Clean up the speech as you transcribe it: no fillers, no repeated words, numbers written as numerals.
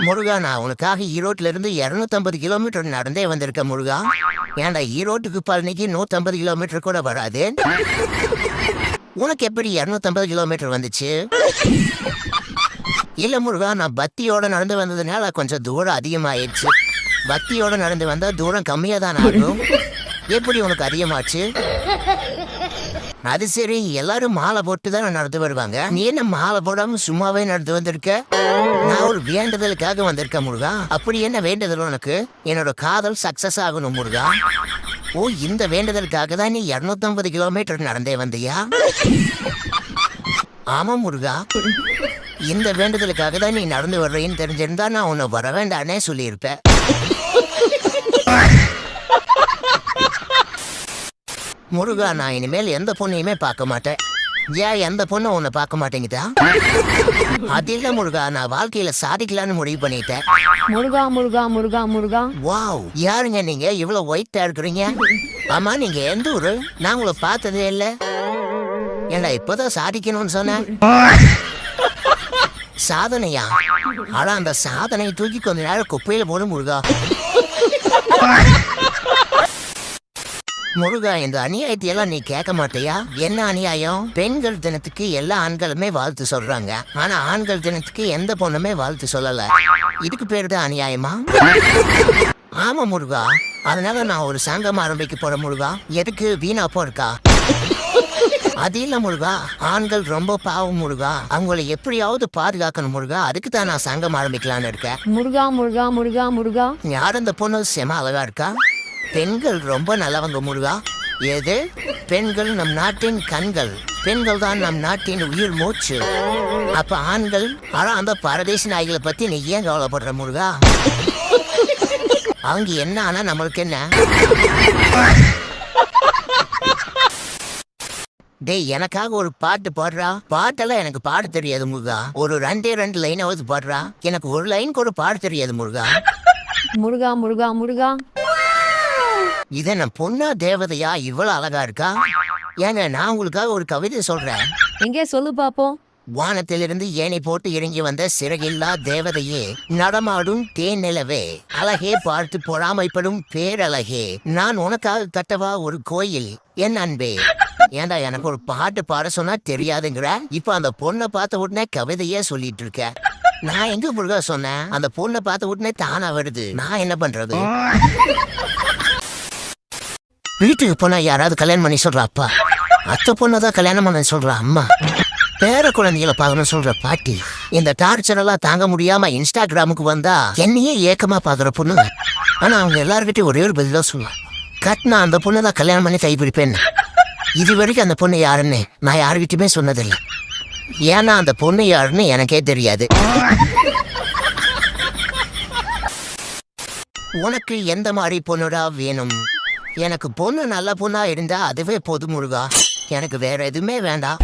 முருகா, நான் உனக்காக ஈரோட்ல இருந்து 250 கிலோமீட்டர் நடந்தே வந்திருக்க முருகா. ஏன்டா ஈரோட்டுக்கு பழனிக்கு 150 கிலோமீட்டர் கூட வராது. உனக்கு எப்படி 250 கிலோமீட்டர் வந்துச்சு? இல்ல முருகா, நான் பக்தியோட நடந்து வந்ததுனால கொஞ்சம் தூரம் அதிகமாயிடுச்சு. பக்தியோட நடந்து வந்தா தூரம் கம்மியா தான் ஆகும். எப்படி உனக்கு அதிகமாச்சு? அது சரி, எல்லாரும் மாலை போட்டு தான் நடந்து வருவாங்க. நீ என்ன மாலை போடாம சும்மாவே நடந்து வந்திருக்க? நான் ஒரு வேண்டுதலுக்காக வந்திருக்கேன் முருகா. அப்படி என்ன வேண்டுதல் உனக்கு? என்னோட காதல் சக்சஸ் ஆகணும் முருகா. ஓ, இந்த வேண்டுதலுக்காக தான் நீ 250 கிலோமீட்டர் நடந்தே வந்தியா? ஆமா முருகா, இந்த வேண்டுதலுக்காக தான் நீ நடந்து வர்றேன்னு தெரிஞ்சிருந்தா நான் உன்னை வர வேண்டானே சொல்லியிருப்பேன். முருகா, நான் இனிமேல் எந்த பொண்ணையுமே பார்க்க மாட்டேன். ஏன் எந்த பொண்ணு உன்னை பார்க்க மாட்டேங்குதா? அது இல்ல முருகா, நான் வாழ்க்கையில சாதிக்கலான்னு முடிவு பண்ணிட்டேன். முருகா முருகா முருகா முருகா. வாவ், யாருங்க நீங்க இவ்வளவு ஒயிட்டா இருக்கிறீங்க? ஆமா, நீங்க எந்த ஊரு? நான் உங்களை பார்த்ததே இல்ல. ஏண்டா இப்பதான் சாதிக்கணும்னு சொன்னேன். சாதனையா? ஆனா அந்த சாதனையை தூக்கி கொஞ்ச நேரம் குப்பையில போடும் முருகா. முருகா, இந்த அநியாயத்தை எல்லாம் நீ கேட்க மாட்டியா? என்ன அநியாயம்? பெண்கள் தினத்துக்கு எல்லா ஆண்களுமே வாழ்த்து சொல்றாங்க, ஆனா ஆண்கள் தினத்துக்கு எந்த பொண்ணுமே வாழ்த்து சொல்லல. இதுக்கு பேரு தான் அநியாயமா? ஆமா முருகா, அதனால நான் ஒரு சங்கம் ஆரம்பிக்க போறேன் முருகா. எதுக்கு? வீணா போறக்கா? அது இல்ல முருகா, ஆண்கள் ரொம்ப பாவம் முருகா. அவங்களை எப்படியாவது பாதுகாக்கணும் முருகா. அதுக்கு தான் நான் சங்கம் ஆரம்பிக்கலான்னு இருக்கேன். முருகா முருகா முருகா முருகா. யார் அந்த பொண்ணு? செம அழகா இருக்கா. பெண்கள் ரொம்ப நல்லவங்க முருகா. எது? பெண்கள் நம் நாட்டின் கண்கள். பெண்கள் தான் நம் நாட்டின் உயிர் மூச்சு. அப்ப ஆண்கள்? ஆனா அந்த பரதேசி நாய்களை பத்தி நீ ஏன் கவலைப்படுற முருகா? அவங்க என்ன ஆனா நம்மளுக்கு என்ன? டேய், எனக்காக ஒரு பாட்டு பாடுறா. பாட்டெல்லாம் எனக்கு பாட தெரியாது முருகா. ஒரு 2 லைனாவது பாடுறா. எனக்கு ஒரு லைன் கூட பாட தெரியாது முருகா. முருகா முருகா முருகா. இத நான் பொண்ணா தேவதையா இவ்வளவு அழகா இருக்கா? ஏங்க, நான் உங்களுக்காக ஒரு கவிதை சொல்றேன். எங்கே சொல்லு பாப்போம். வானத்திலிருந்து ஏணி போட்டு இறங்கி வந்த சிறகில்லா தேவதையே, நடமாடும் தேன் நிலவே, அழகே பார்த்து பொறாமைப்படும் பேரழகே, நான் உனக்காக கட்டவா ஒரு கோயில் என் அன்பே. ஏண்டா, எனக்கு ஒரு பாட்டு பாட சொன்னா தெரியாதுங்கிற? இப்ப அந்த பொண்ணை பார்த்த உடனே கவிதையே சொல்லிட்டு இருக்க. நான் எங்க முருகா சொன்னேன்? அந்த பொண்ணை பார்த்த உடனே தானா வருது. நான் என்ன பண்றது? வீட்டுக்கு போனா யாராவது கல்யாணம் பண்ணி சொல்ற அப்பா, அத்தை பொண்ணதான் கல்யாணம் பண்ண சொல்ற அம்மா, பேர குழந்தைகளை பார்க்கணும் சொல்ற பாட்டி, இந்த டார்ச்சர் எல்லாம் தாங்க முடியாம இன்ஸ்டாகிராமுக்கு வந்தா என்னையே ஏக்கமா பாக்குற பொண்ணு. ஆனா அவங்க எல்லாருக்கிட்டையும் ஒரே ஒரு பதிலா சொல்லுவான், கட்னா அந்த பொண்ணுதான் கல்யாணம் பண்ணி கைப்பிடிப்பேன். இது வரைக்கும் அந்த பொண்ணு யாருன்னு நான் யாருக்கிட்டுமே சொன்னதில்லை. ஏன்னா அந்த பொண்ணு யாருன்னு எனக்கே தெரியாது. உனக்கு எந்த மாதிரி பொண்ணுடா வேணும்? எனக்கு பொண்ணு நல்ல பொண்ணா இருந்தா அதுவே போதும் முருகா. எனக்கு வேற எதுவுமே வேண்டாம்.